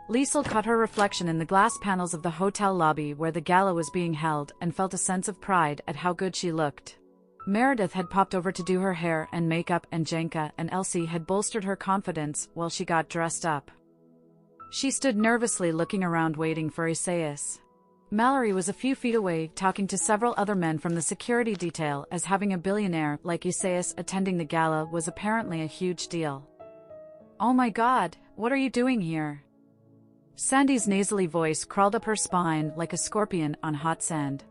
Liesel caught her reflection in the glass panels of the hotel lobby where the gala was being held and felt a sense of pride at how good she looked. Meredith had popped over to do her hair and makeup, and Janka and Elsie had bolstered her confidence while she got dressed up. She stood nervously looking around waiting for Isaias. Mallory was a few feet away talking to several other men from the security detail, as having a billionaire like Isaias attending the gala was apparently a huge deal. "Oh my God, what are you doing here?" Sandy's nasally voice crawled up her spine like a scorpion on hot sand.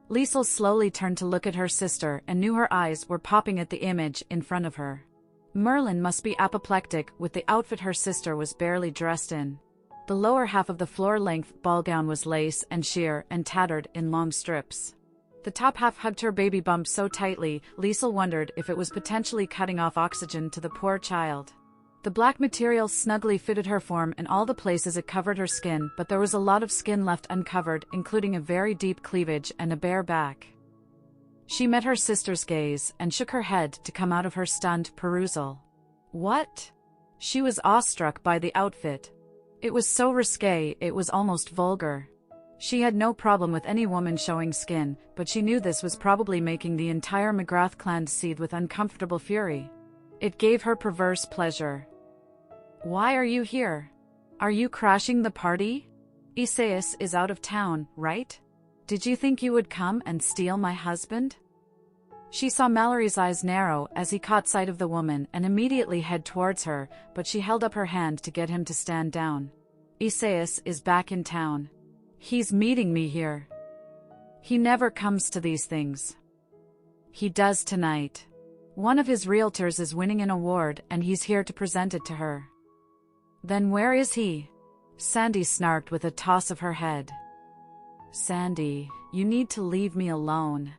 Liesel slowly turned to look at her sister and knew her eyes were popping at the image in front of her. Merlin must be apoplectic with the outfit her sister was barely dressed in. The lower half of the floor-length ball gown was lace and sheer and tattered in long strips. The top half hugged her baby bump so tightly, Liesel wondered if it was potentially cutting off oxygen to the poor child. The black material snugly fitted her form in all the places it covered her skin, but there was a lot of skin left uncovered, including a very deep cleavage and a bare back. She met her sister's gaze and shook her head to come out of her stunned perusal. What? She was awestruck by the outfit. It was so risque, it was almost vulgar. She had no problem with any woman showing skin, but she knew this was probably making the entire McGrath clan seethe with uncomfortable fury. It gave her perverse pleasure. "Why are you here? Are you crashing the party? Isaias is out of town, right? Did you think you would come and steal my husband?" She saw Mallory's eyes narrow as he caught sight of the woman and immediately head towards her, but she held up her hand to get him to stand down. "Isaias is back in town. He's meeting me here. He never comes to these things. He does tonight. One of his realtors is winning an award and he's here to present it to her." "Then where is he?" Sandy snarked with a toss of her head. "Sandy, you need to leave me alone,"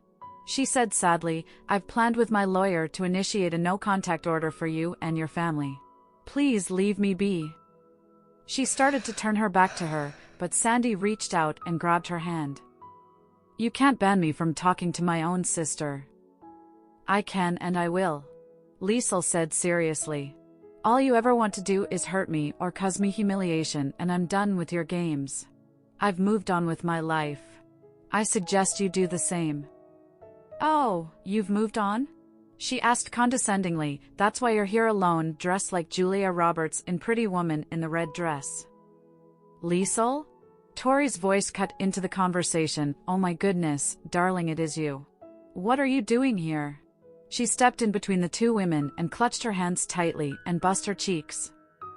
she said sadly. "I've planned with my lawyer to initiate a no-contact order for you and your family. Please leave me be." She started to turn her back to her, but Sandy reached out and grabbed her hand. "You can't ban me from talking to my own sister." "I can and I will," Liesel said seriously. "All you ever want to do is hurt me or cause me humiliation, and I'm done with your games. I've moved on with my life. I suggest you do the same." "Oh, you've moved on?" she asked condescendingly. "That's why you're here alone, dressed like Julia Roberts in Pretty Woman in the red dress." "Liesel?" Tori's voice cut into the conversation. "Oh my goodness, darling, it is you. What are you doing here?" She stepped in between the two women and clutched her hands tightly and bussed her cheeks.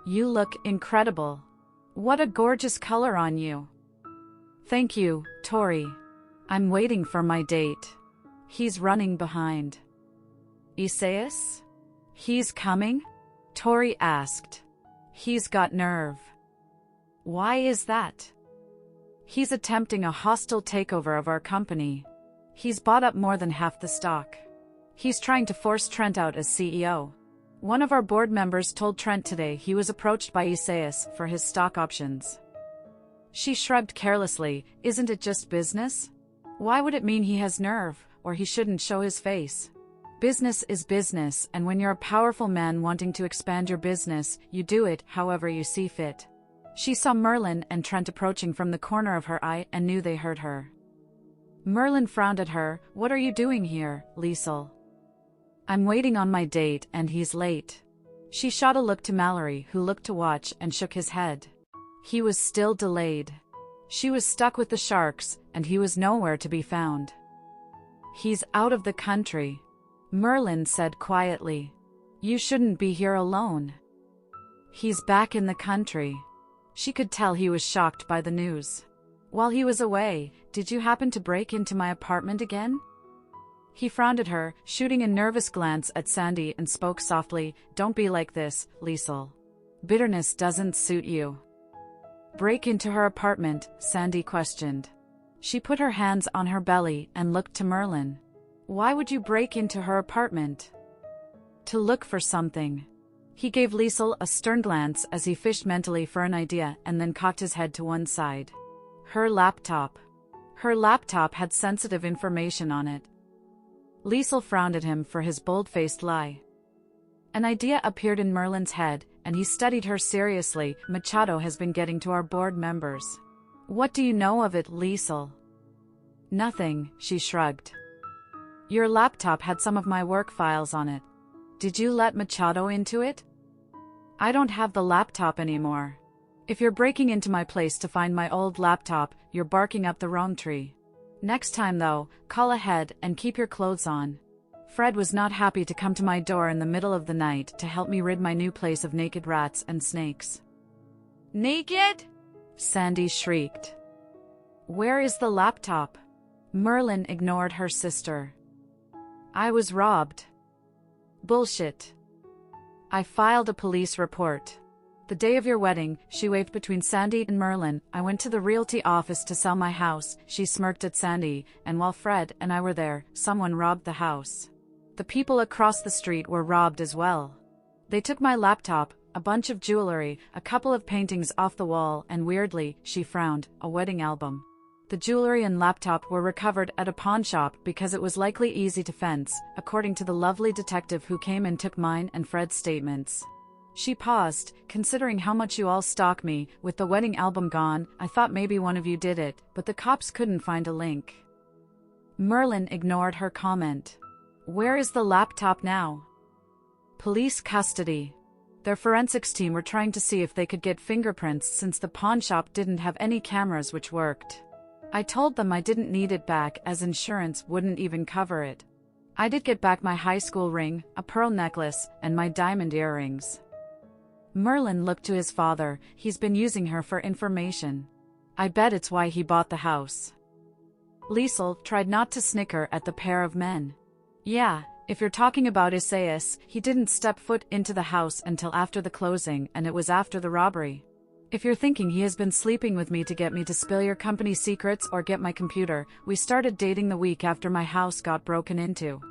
"You look incredible. What a gorgeous color on you." "Thank you, Tori. I'm waiting for my date. He's running behind." "Isaias? He's coming?" Tori asked. "He's got nerve." "Why is that?" "He's attempting a hostile takeover of our company. He's bought up more than half the stock. He's trying to force Trent out as CEO. One of our board members told Trent today he was approached by Isaias for his stock options." She shrugged carelessly. "Isn't it just business? Why would it mean he has nerve, or he shouldn't show his face? Business is business, and when you're a powerful man wanting to expand your business, you do it however you see fit." She saw Merlin and Trent approaching from the corner of her eye and knew they heard her. Merlin frowned at her. "What are you doing here, Liesel?" "I'm waiting on my date and he's late." She shot a look to Mallory, who looked to watch and shook his head. He was still delayed. She was stuck with the sharks, and he was nowhere to be found. "He's out of the country," Merlin said quietly. "You shouldn't be here alone." "He's back in the country." She could tell he was shocked by the news. "While he was away, did you happen to break into my apartment again?" He frowned at her, shooting a nervous glance at Sandy, and spoke softly. "Don't be like this, Liesel. Bitterness doesn't suit you." "Break into her apartment?" Sandy questioned. She put her hands on her belly and looked to Merlin. "Why would you break into her apartment?" "To look for something." He gave Liesel a stern glance as he fished mentally for an idea and then cocked his head to one side. Her laptop. Her laptop had sensitive information on it. Liesel frowned at him for his bold-faced lie. An idea appeared in Merlin's head, and he studied her seriously. Machado has been getting to our board members. What do you know of it, Liesel? Nothing, she shrugged. Your laptop had some of my work files on it. Did you let Machado into it? I don't have the laptop anymore. If you're breaking into my place to find my old laptop, you're barking up the wrong tree. Next time though, call ahead and keep your clothes on. Fred was not happy to come to my door in the middle of the night to help me rid my new place of naked rats and snakes. Naked? Sandy shrieked. Where is the laptop? Merlin ignored her sister. I was robbed. Bullshit. I filed a police report. The day of your wedding, she waved between Sandy and Merlin. I went to the realty office to sell my house, she smirked at Sandy, and while Fred and I were there, someone robbed the house. The people across the street were robbed as well. They took my laptop, a bunch of jewelry, a couple of paintings off the wall, and weirdly, she frowned, a wedding album. The jewelry and laptop were recovered at a pawn shop because it was likely easy to fence, according to the lovely detective who came and took mine and Fred's statements. She paused, considering how much you all stalk me. With the wedding album gone, I thought maybe one of you did it, but the cops couldn't find a link. Merlin ignored her comment. Where is the laptop now? Police custody. Their forensics team were trying to see if they could get fingerprints since the pawn shop didn't have any cameras which worked. I told them I didn't need it back as insurance wouldn't even cover it. I did get back my high school ring, a pearl necklace, and my diamond earrings. Merlin looked to his father. He's been using her for information. I bet it's why he bought the house. Liesel tried not to snicker at the pair of men. Yeah, if you're talking about Isaias, he didn't step foot into the house until after the closing, and it was after the robbery. If you're thinking he has been sleeping with me to get me to spill your company secrets or get my computer, we started dating the week after my house got broken into.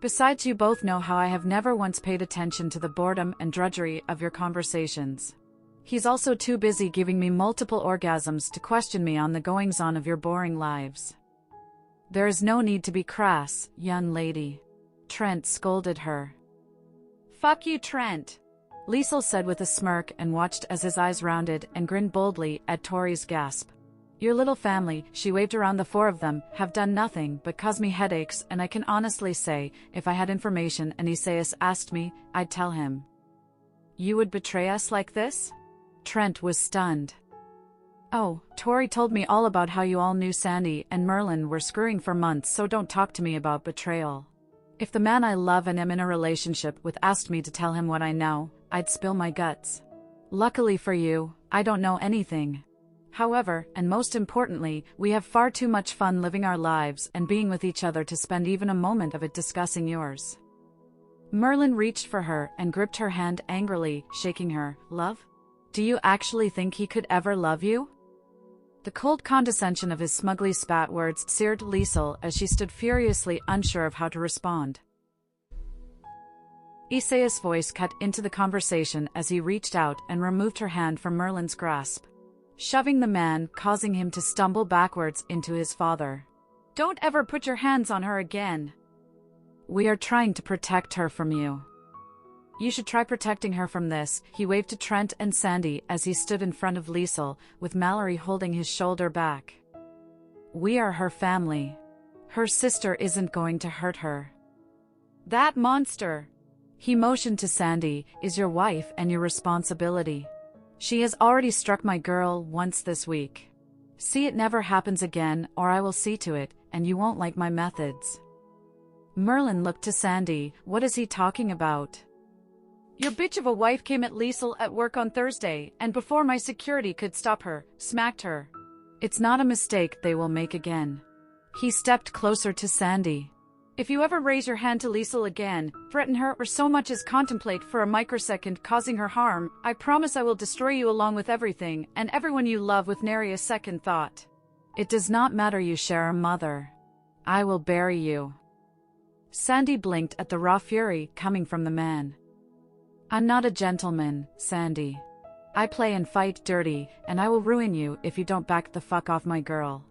Besides, you both know how I have never once paid attention to the boredom and drudgery of your conversations. He's also too busy giving me multiple orgasms to question me on the goings-on of your boring lives. There is no need to be crass, young lady. Trent scolded her. Fuck you, Trent, Liesel said with a smirk and watched as his eyes rounded and grinned boldly at Tori's gasp. Your little family, she waved around the four of them, have done nothing but cause me headaches, and I can honestly say, if I had information and Isaias asked me, I'd tell him. You would betray us like this? Trent was stunned. Oh, Tori told me all about how you all knew Sandy and Merlin were screwing for months, so don't talk to me about betrayal. If the man I love and am in a relationship with asked me to tell him what I know, I'd spill my guts. Luckily for you, I don't know anything. However, and most importantly, we have far too much fun living our lives and being with each other to spend even a moment of it discussing yours. Merlin reached for her and gripped her hand angrily, shaking her. Love? Do you actually think he could ever love you? The cold condescension of his smugly spat words seared Liesel as she stood furiously unsure of how to respond. Isaias' voice cut into the conversation as he reached out and removed her hand from Merlin's grasp, shoving the man, causing him to stumble backwards into his father. Don't ever put your hands on her again. We are trying to protect her from you. You should try protecting her from this, he waved to Trent and Sandy as he stood in front of Liesel, with Mallory holding his shoulder back. We are her family. Her sister isn't going to hurt her. That monster, he motioned to Sandy, is your wife and your responsibility. She has already struck my girl once this week. See it never happens again, or I will see to it, and you won't like my methods. Merlin looked to Sandy. What is he talking about? Your bitch of a wife came at Liesel at work on Thursday, and before my security could stop her, smacked her. It's not a mistake they will make again. He stepped closer to Sandy. If you ever raise your hand to Liesel again, threaten her or so much as contemplate for a microsecond causing her harm, I promise I will destroy you along with everything and everyone you love with nary a second thought. It does not matter you share a mother. I will bury you. Sandy blinked at the raw fury coming from the man. I'm not a gentleman, Sandy. I play and fight dirty, and I will ruin you if you don't back the fuck off my girl.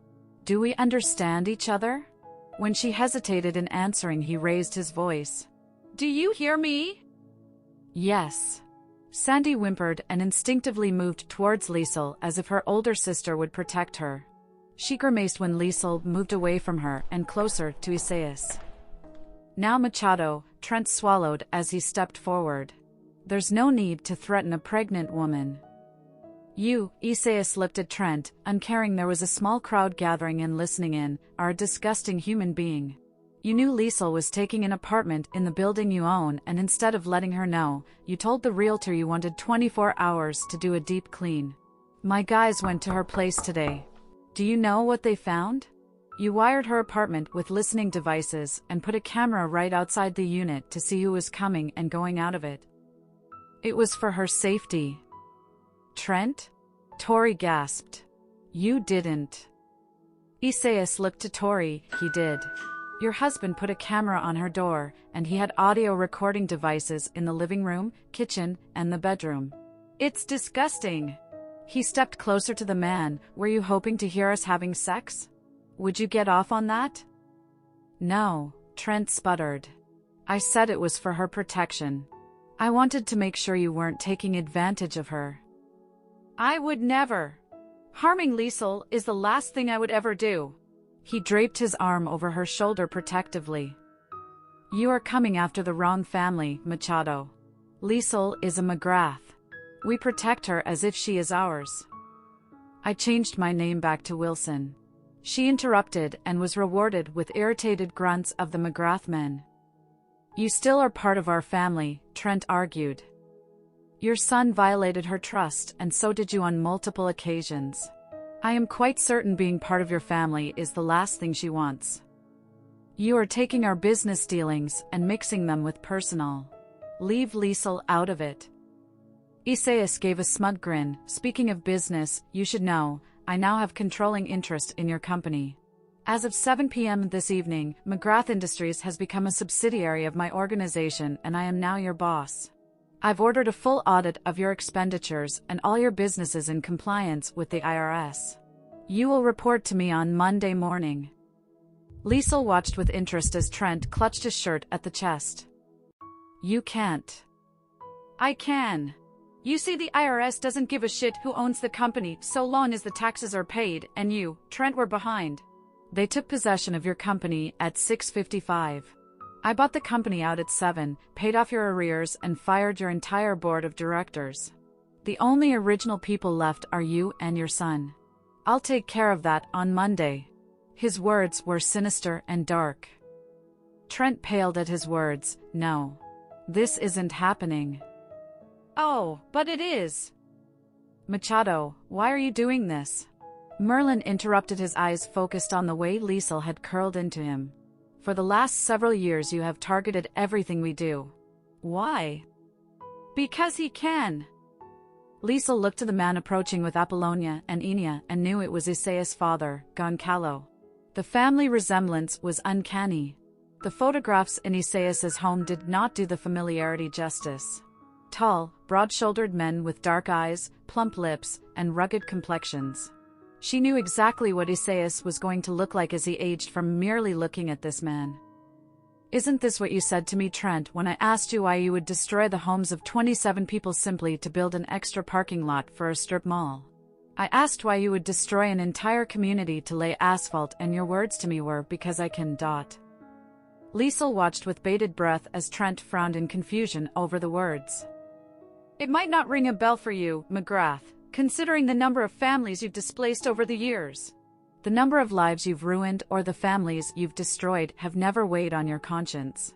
Do we understand each other? When she hesitated in answering, he raised his voice. Do you hear me? Yes. Sandy whimpered and instinctively moved towards Liesel as if her older sister would protect her. She grimaced when Liesel moved away from her and closer to Isaias. "Now Machado," Trent swallowed as he stepped forward. "There's no need to threaten a pregnant woman." "You," Isaias looked at Trent, uncaring there was a small crowd gathering and listening in, "are a disgusting human being. You knew Liesel was taking an apartment in the building you own, and instead of letting her know, you told the realtor you wanted 24 hours to do a deep clean. My guys went to her place today. Do you know what they found? You wired her apartment with listening devices and put a camera right outside the unit to see who was coming and going out of it. It was for her safety." "Trent?" Tori gasped. "You didn't." Isaias looked to Tori. "He did. Your husband put a camera on her door, and he had audio recording devices in the living room, kitchen, and the bedroom. It's disgusting." He stepped closer to the man. "Were you hoping to hear us having sex? Would you get off on that?" "No," Trent sputtered. "I said it was for her protection. I wanted to make sure you weren't taking advantage of her." "I would never. Harming Liesel is the last thing I would ever do." He draped his arm over her shoulder protectively. "You are coming after the wrong family, Machado. Liesel is a McGrath. We protect her as if she is ours." "I changed my name back to Wilson." She interrupted and was rewarded with irritated grunts of the McGrath men. "You still are part of our family," Trent argued. "Your son violated her trust, and so did you on multiple occasions. I am quite certain being part of your family is the last thing she wants. You are taking our business dealings and mixing them with personal. Leave Liesel out of it." Isaias gave a smug grin. "Speaking of business, you should know, I now have controlling interest in your company. As of 7 p.m. this evening, McGrath Industries has become a subsidiary of my organization and I am now your boss. I've ordered a full audit of your expenditures and all your businesses in compliance with the IRS. You will report to me on Monday morning." Liesel watched with interest as Trent clutched his shirt at the chest. "You can't." "I can. You see, the IRS doesn't give a shit who owns the company so long as the taxes are paid, and you, Trent, were behind. They took possession of your company at 6:55. I bought the company out at 7, paid off your arrears and fired your entire board of directors. The only original people left are you and your son. I'll take care of that on Monday." His words were sinister and dark. Trent paled at his words. "No. This isn't happening." "Oh, but it is." "Machado, why are you doing this?" Merlin interrupted, his eyes focused on the way Liesel had curled into him. "For the last several years you have targeted everything we do. Why?" "Because he can." Liesel looked to the man approaching with Apollonia and Enia and knew it was Isaias' father, Goncalo. The family resemblance was uncanny. The photographs in Isaias' home did not do the familiarity justice. Tall, broad-shouldered men with dark eyes, plump lips, and rugged complexions. She knew exactly what Isaias was going to look like as he aged from merely looking at this man. "Isn't this what you said to me, Trent, when I asked you why you would destroy the homes of 27 people simply to build an extra parking lot for a strip mall? I asked why you would destroy an entire community to lay asphalt, and your words to me were, because I can. Liesel watched with bated breath as Trent frowned in confusion over the words. "It might not ring a bell for you, McGrath, considering the number of families you've displaced over the years. The number of lives you've ruined or the families you've destroyed have never weighed on your conscience.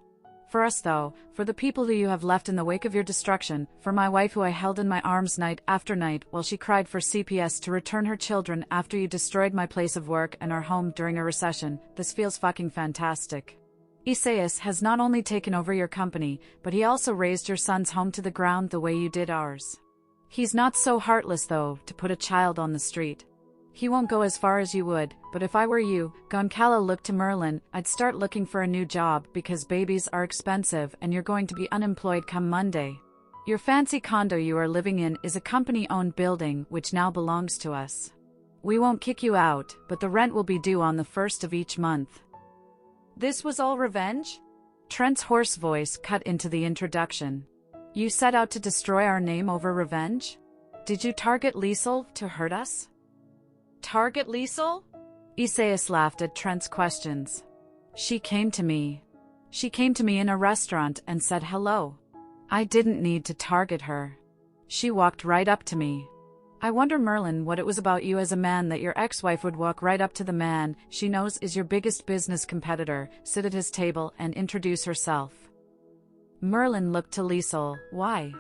For us though, for the people who you have left in the wake of your destruction, for my wife who I held in my arms night after night while she cried for CPS to return her children after you destroyed my place of work and our home during a recession, this feels fucking fantastic. Isaias has not only taken over your company, but he also razed your son's home to the ground the way you did ours. He's not so heartless though, to put a child on the street. He won't go as far as you would, but if I were you," Goncalo looked to Merlin, "I'd start looking for a new job because babies are expensive and you're going to be unemployed come Monday. Your fancy condo you are living in is a company-owned building which now belongs to us. We won't kick you out, but the rent will be due on the 1st of each month." "This was all revenge?" Trent's hoarse voice cut into the introduction. You set out to destroy our name over revenge? Did you target Liesel to hurt us? Target Liesel? Isaias laughed at Trent's questions. She came to me. She came to me in a restaurant and said hello. I didn't need to target her. She walked right up to me. I wonder, Merlin, what it was about you as a man that your ex-wife would walk right up to the man she knows is your biggest business competitor, sit at his table and introduce herself. Merlin looked to Liesel. Why?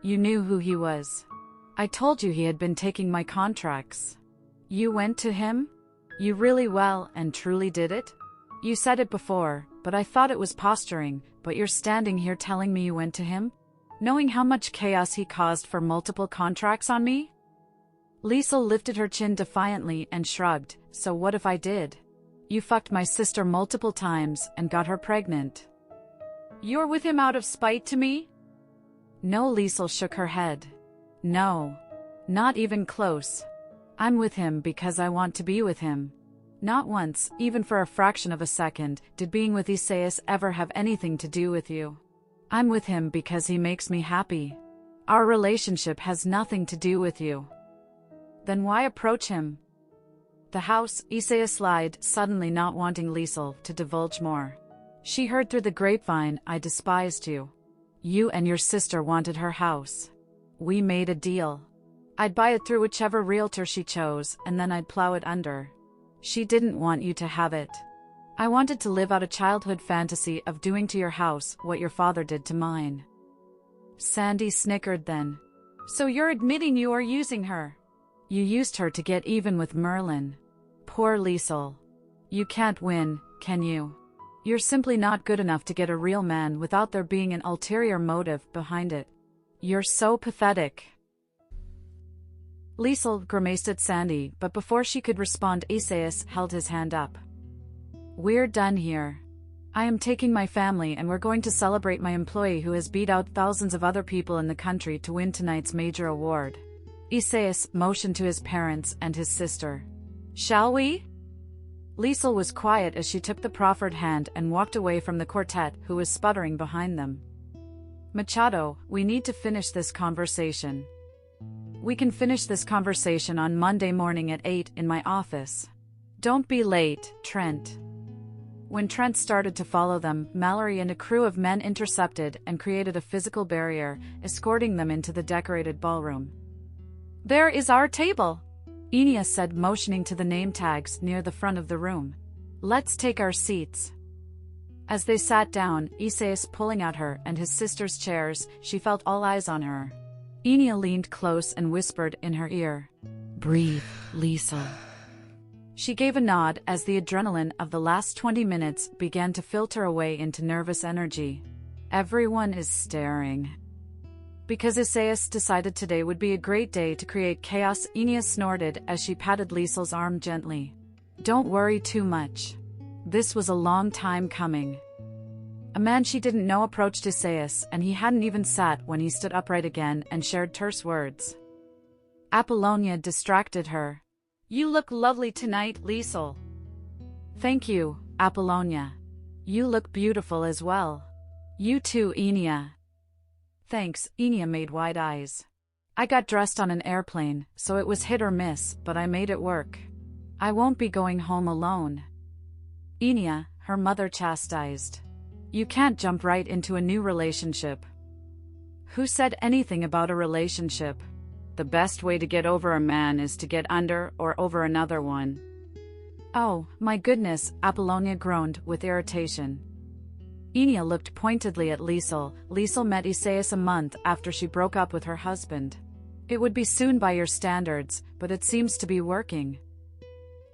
You knew who he was. I told you he had been taking my contracts. You went to him? You really well and truly did it? You said it before, but I thought it was posturing, but you're standing here telling me you went to him? Knowing how much chaos he caused for multiple contracts on me? Liesel lifted her chin defiantly and shrugged. So what if I did? You fucked my sister multiple times and got her pregnant. You're with him out of spite to me? No, Liesel shook her head. No. Not even close. I'm with him because I want to be with him. Not once, even for a fraction of a second, did being with Isaias ever have anything to do with you. I'm with him because he makes me happy. Our relationship has nothing to do with you. Then why approach him? The house, Isaias lied, suddenly not wanting Liesel to divulge more. She heard through the grapevine, I despised you. You and your sister wanted her house. We made a deal. I'd buy it through whichever realtor she chose, and then I'd plow it under. She didn't want you to have it. I wanted to live out a childhood fantasy of doing to your house what your father did to mine. Sandy snickered then. So you're admitting you are using her? You used her to get even with Merlin. Poor Liesel. You can't win, can you? You're simply not good enough to get a real man without there being an ulterior motive behind it. You're so pathetic. Liesel grimaced at Sandy, but before she could respond, Isaias held his hand up. We're done here. I am taking my family and we're going to celebrate my employee who has beat out thousands of other people in the country to win tonight's major award. Isaias motioned to his parents and his sister. Shall we? Liesel was quiet as she took the proffered hand and walked away from the quartet who was sputtering behind them. Machado, we need to finish this conversation. We can finish this conversation on Monday morning at 8 in my office. Don't be late, Trent. When Trent started to follow them, Mallory and a crew of men intercepted and created a physical barrier, escorting them into the decorated ballroom. There is our table, Enia said, motioning to the name tags near the front of the room. Let's take our seats. As they sat down, Isaias pulling out her and his sister's chairs, she felt all eyes on her. Enia leaned close and whispered in her ear, Breathe, Liesel. She gave a nod as the adrenaline of the last 20 minutes began to filter away into nervous energy. Everyone is staring. Because Isaias decided today would be a great day to create chaos, Enia snorted as she patted Liesel's arm gently. Don't worry too much. This was a long time coming. A man she didn't know approached Isaias, and he hadn't even sat when he stood upright again and shared terse words. Apollonia distracted her. You look lovely tonight, Liesel. Thank you, Apollonia. You look beautiful as well. You too, Enia. Thanks, Enia made wide eyes. I got dressed on an airplane, so it was hit or miss, but I made it work. I won't be going home alone. Enia, her mother chastised. You can't jump right into a new relationship. Who said anything about a relationship? The best way to get over a man is to get under or over another one. Oh, my goodness, Apollonia groaned with irritation. Enia looked pointedly at Liesel. Liesel met Isaias a month after she broke up with her husband. It would be soon by your standards, but it seems to be working.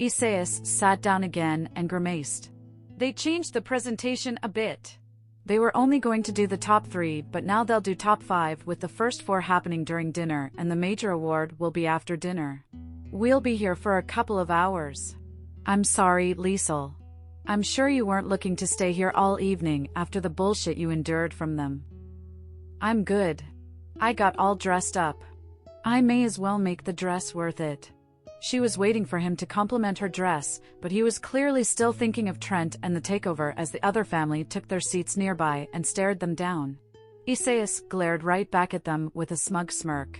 Isaias sat down again and grimaced. They changed the presentation a bit. They were only going to do the top 3, but now they'll do top 5 with the first 4 happening during dinner, and the major award will be after dinner. We'll be here for a couple of hours. I'm sorry, Liesel. I'm sure you weren't looking to stay here all evening after the bullshit you endured from them. I'm good. I got all dressed up. I may as well make the dress worth it. She was waiting for him to compliment her dress, but he was clearly still thinking of Trent and the takeover as the other family took their seats nearby and stared them down. Isaias glared right back at them with a smug smirk.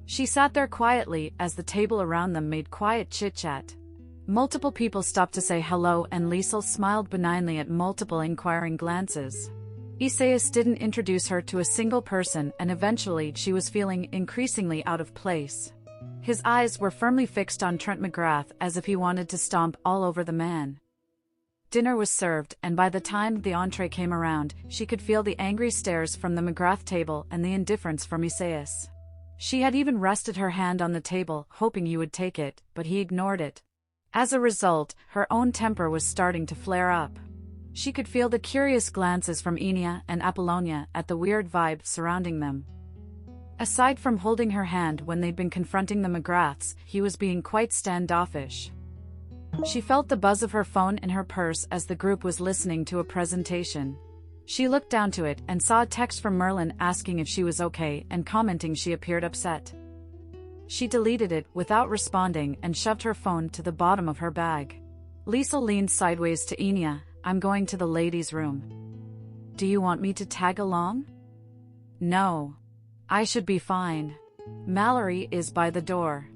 She sat there quietly as the table around them made quiet chit-chat. Multiple people stopped to say hello and Liesel smiled benignly at multiple inquiring glances. Isaias didn't introduce her to a single person and eventually she was feeling increasingly out of place. His eyes were firmly fixed on Trent McGrath as if he wanted to stomp all over the man. Dinner was served and by the time the entree came around, she could feel the angry stares from the McGrath table and the indifference from Isaias. She had even rested her hand on the table, hoping he would take it, but he ignored it. As a result, her own temper was starting to flare up. She could feel the curious glances from Enia and Apollonia at the weird vibe surrounding them. Aside from holding her hand when they'd been confronting the McGraths, he was being quite standoffish. She felt the buzz of her phone in her purse as the group was listening to a presentation. She looked down to it and saw a text from Merlin asking if she was okay and commenting she appeared upset. She deleted it without responding and shoved her phone to the bottom of her bag. Liesel leaned sideways to Enia. I'm going to the ladies' room. Do you want me to tag along? No. I should be fine. Mallory is by the door.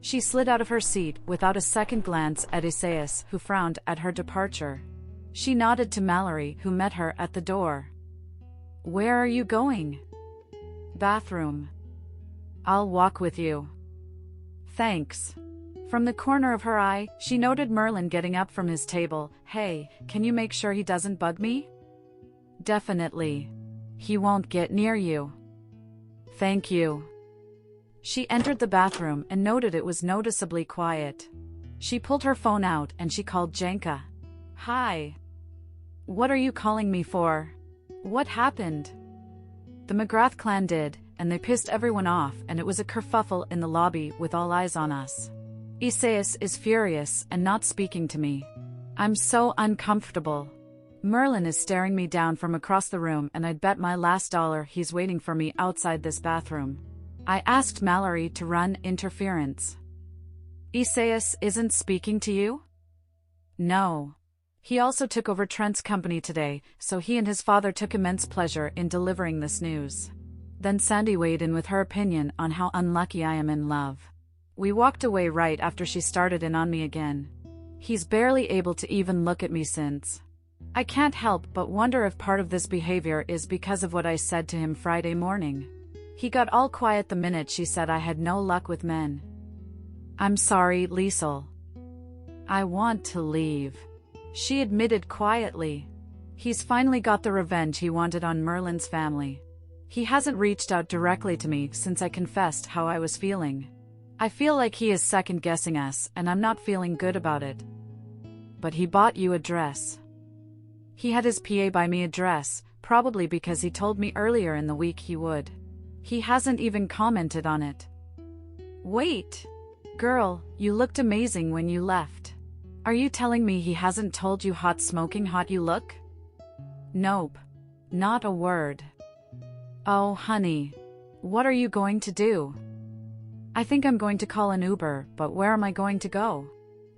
She slid out of her seat without a second glance at Isaias, who frowned at her departure. She nodded to Mallory, who met her at the door. Where are you going? Bathroom. I'll walk with you. Thanks. From the corner of her eye, she noted Merlin getting up from his table. Hey, can you make sure he doesn't bug me? Definitely. He won't get near you. Thank you. She entered the bathroom and noted it was noticeably quiet. She pulled her phone out and she called Janka. Hi. What are you calling me for? What happened? The McGrath clan did, and they pissed everyone off and it was a kerfuffle in the lobby with all eyes on us. Isaias is furious and not speaking to me. I'm so uncomfortable. Merlin is staring me down from across the room and I'd bet my last dollar he's waiting for me outside this bathroom. I asked Mallory to run interference. Isaias isn't speaking to you? No. He also took over Trent's company today, so he and his father took immense pleasure in delivering this news. Then Sandy weighed in with her opinion on how unlucky I am in love. We walked away right after she started in on me again. He's barely able to even look at me since. I can't help but wonder if part of this behavior is because of what I said to him Friday morning. He got all quiet the minute she said I had no luck with men. I'm sorry, Liesel. I want to leave. She admitted quietly. He's finally got the revenge he wanted on Merlin's family. He hasn't reached out directly to me since I confessed how I was feeling. I feel like he is second-guessing us and I'm not feeling good about it. But he bought you a dress. He had his PA buy me a dress, probably because he told me earlier in the week he would. He hasn't even commented on it. Wait! Girl, you looked amazing when you left. Are you telling me he hasn't told you hot smoking hot you look? Nope. Not a word. Oh, honey. What are you going to do? I think I'm going to call an Uber, but where am I going to go?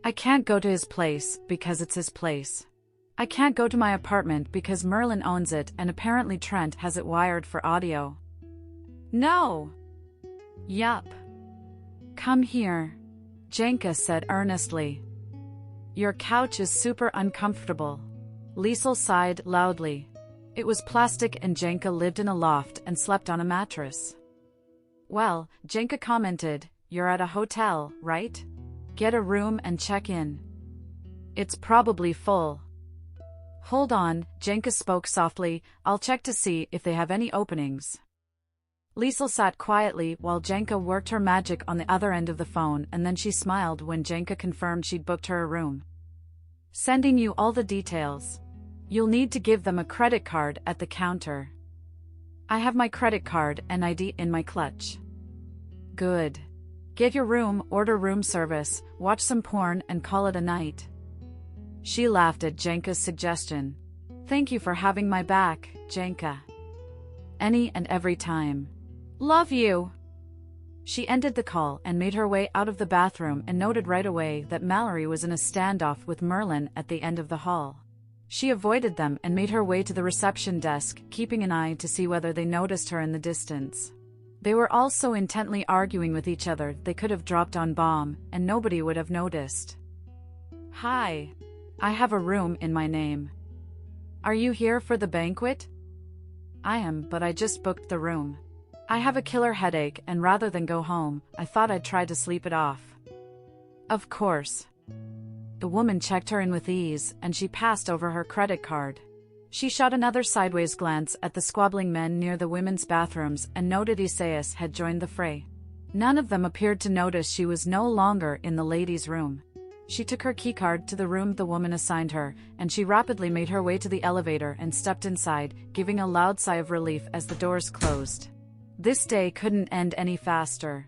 I can't go to his place because it's his place. I can't go to my apartment because Merlin owns it and apparently Trent has it wired for audio. No! Yup. Come here, Janka said earnestly. Your couch is super uncomfortable. Liesel sighed loudly. It was plastic and Janka lived in a loft and slept on a mattress. Well, Janka commented, you're at a hotel, right? Get a room and check in. It's probably full. Hold on, Janka spoke softly, I'll check to see if they have any openings. Liesel sat quietly while Janka worked her magic on the other end of the phone and then she smiled when Janka confirmed she'd booked her a room. Sending you all the details. You'll need to give them a credit card at the counter. I have my credit card and ID in my clutch. Good. Get your room, order room service, watch some porn and call it a night. She laughed at Janka's suggestion. Thank you for having my back, Janka. Any and every time. Love you. She ended the call and made her way out of the bathroom and noted right away that Mallory was in a standoff with Merlin at the end of the hall. She avoided them and made her way to the reception desk, keeping an eye to see whether they noticed her in the distance. They were all so intently arguing with each other they could have dropped on bomb, and nobody would have noticed. "Hi. I have a room in my name. Are you here for the banquet?" "I am, but I just booked the room. I have a killer headache, and rather than go home, I thought I'd try to sleep it off." "Of course." The woman checked her in with ease, and she passed over her credit card. She shot another sideways glance at the squabbling men near the women's bathrooms and noted Isaias had joined the fray. None of them appeared to notice she was no longer in the ladies' room. She took her keycard to the room the woman assigned her, and she rapidly made her way to the elevator and stepped inside, giving a loud sigh of relief as the doors closed. This day couldn't end any faster.